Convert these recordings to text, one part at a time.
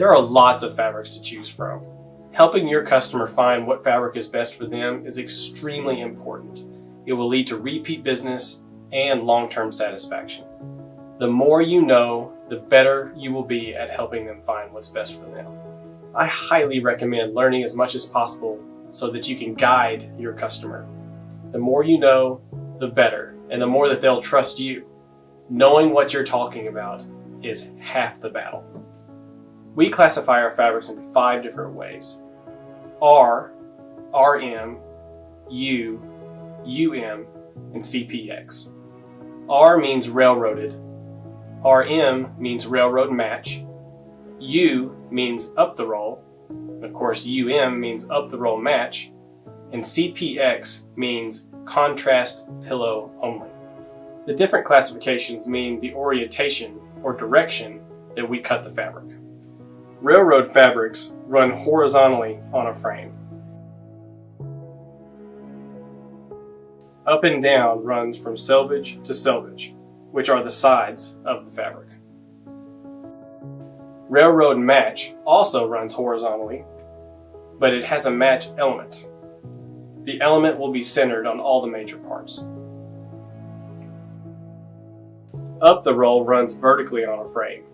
There are lots of fabrics to choose from. Helping your customer find what fabric is best for them is extremely important. It will lead to repeat business and long-term satisfaction. The more you know, the better you will be at helping them find what's best for them. I highly recommend learning as much as possible so that you can guide your customer. The more you know, the better, and the more that they'll trust you. Knowing what you're talking about is half the battle. We classify our fabrics in 5 different ways: R, RM, U, UM, and CPX. R means railroaded, RM means railroad match, U means up the roll, and of course UM means up the roll match, and CPX means contrast pillow only. The different classifications mean the orientation or direction that we cut the fabric. Railroad fabrics run horizontally on a frame. Up and down runs from selvage to selvage, which are the sides of the fabric. Railroad match also runs horizontally, but it has a match element. The element will be centered on all the major parts. Up the roll runs vertically on a frame.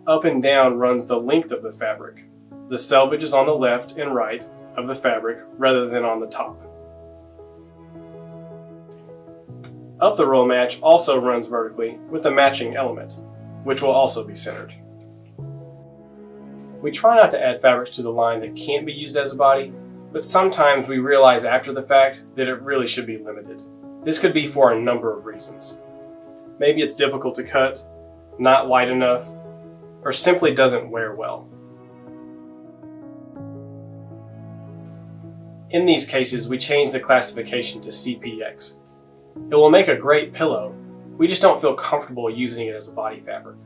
Up and down runs the length of the fabric. The selvage is on the left and right of the fabric rather than on the top. Up the roll match also runs vertically with a matching element, which will also be centered. We try not to add fabrics to the line that can't be used as a body, but sometimes we realize after the fact that it really should be limited. This could be for a number of reasons. Maybe it's difficult to cut, not wide enough, or simply doesn't wear well. In these cases, we change the classification to CPX. It will make a great pillow, we just don't feel comfortable using it as a body fabric.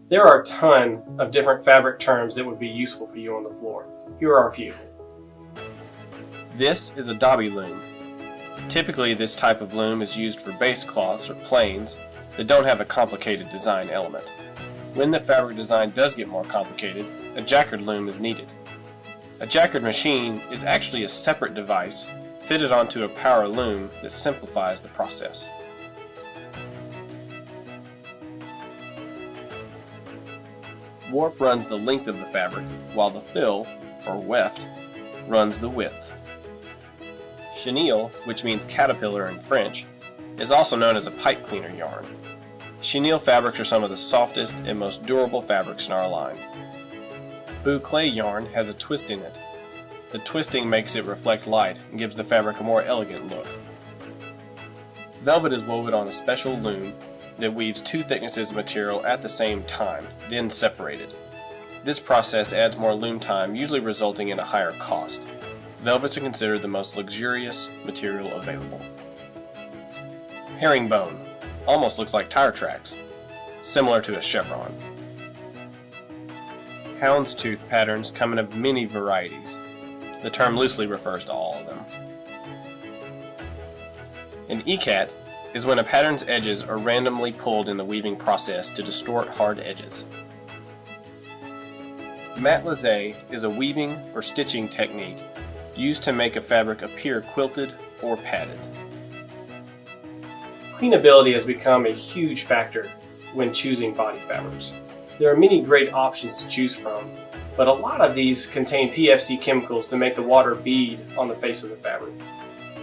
There are a ton of different fabric terms that would be useful for you on the floor. Here are a few. This is a dobby loom. Typically, this type of loom is used for base cloths or plains that don't have a complicated design element. When the fabric design does get more complicated, a jacquard loom is needed. A jacquard machine is actually a separate device fitted onto a power loom that simplifies the process. Warp runs the length of the fabric, while the fill, or weft, runs the width. Chenille, which means caterpillar in French, is also known as a pipe cleaner yarn. Chenille fabrics are some of the softest and most durable fabrics in our line. Boucle yarn has a twist in it. The twisting makes it reflect light and gives the fabric a more elegant look. Velvet is woven on a special loom that weaves 2 thicknesses of material at the same time, then separated. This process adds more loom time, usually resulting in a higher cost. Velvets are considered the most luxurious material available. Herringbone almost looks like tire tracks, similar to a chevron. Houndstooth patterns come in many varieties. The term loosely refers to all of them. An ikat is when a pattern's edges are randomly pulled in the weaving process to distort hard edges. Matelassé is a weaving or stitching technique used to make a fabric appear quilted or padded. Cleanability has become a huge factor when choosing body fabrics. There are many great options to choose from, but a lot of these contain PFC chemicals to make the water bead on the face of the fabric.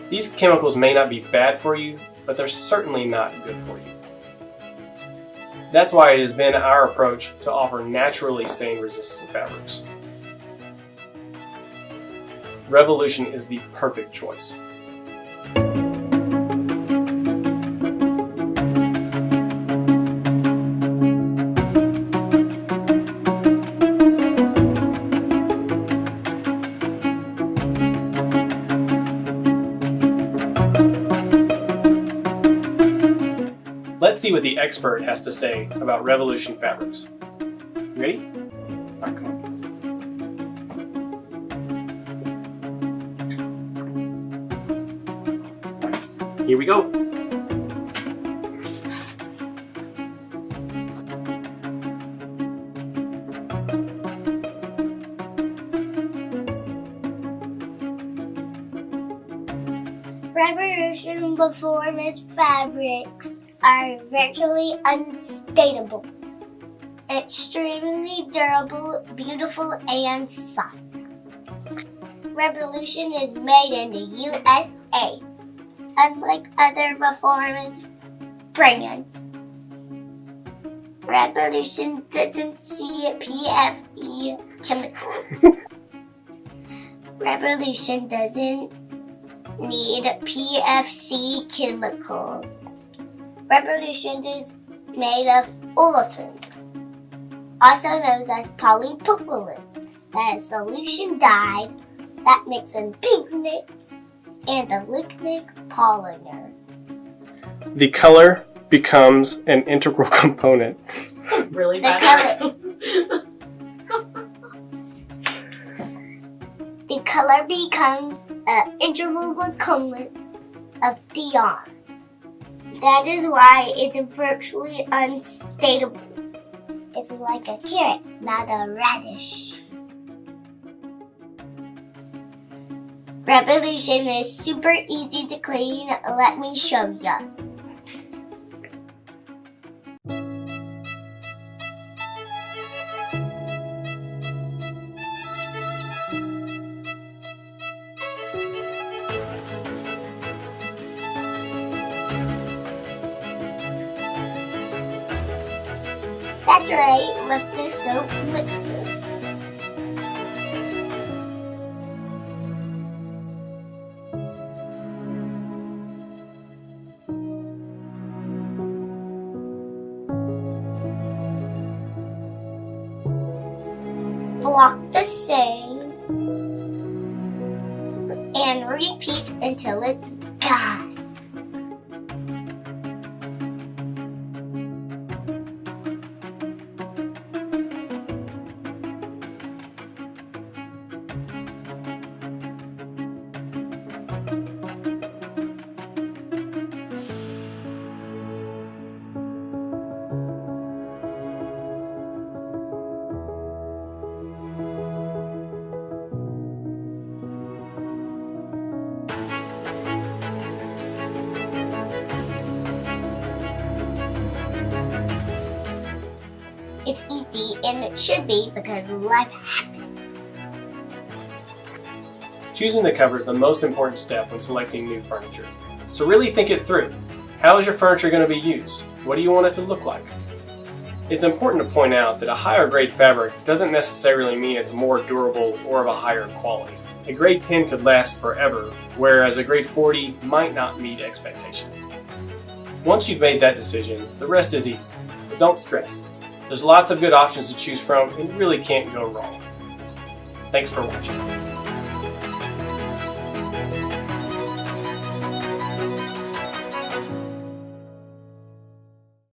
These chemicals may not be bad for you, but they're certainly not good for you. That's why it has been our approach to offer naturally stain-resistant fabrics. Revolution is the perfect choice. Let's see what the expert has to say about Revolution fabrics. Ready? All right, come on. Here we go. Revolution Performance fabrics are virtually unstainable, extremely durable, beautiful, and soft. Revolution is made in the USA, unlike other performance brands. Revolution doesn't see PFE chemicals. Revolution doesn't need PFC chemicals. Revolution is made of olefin, also known as polypropylene, that is solution dyed that mixes in pigments and the lignite polymer. The color becomes an integral component. Really The bad. color becomes an integral component of the yarn. That is why it's virtually unstainable. It's like a carrot, not a radish. Revolution is super easy to clean. Let me show ya. Saturate with the soap mixer. Block the seam and repeat until it's gone. It's easy, and it should be because life happens. Choosing the cover is the most important step when selecting new furniture. So really think it through. How is your furniture going to be used? What do you want it to look like? It's important to point out that a higher grade fabric doesn't necessarily mean it's more durable or of a higher quality. A grade 10 could last forever, whereas a grade 40 might not meet expectations. Once you've made that decision, the rest is easy, but don't stress. There's lots of good options to choose from and you really can't go wrong. Thanks for watching.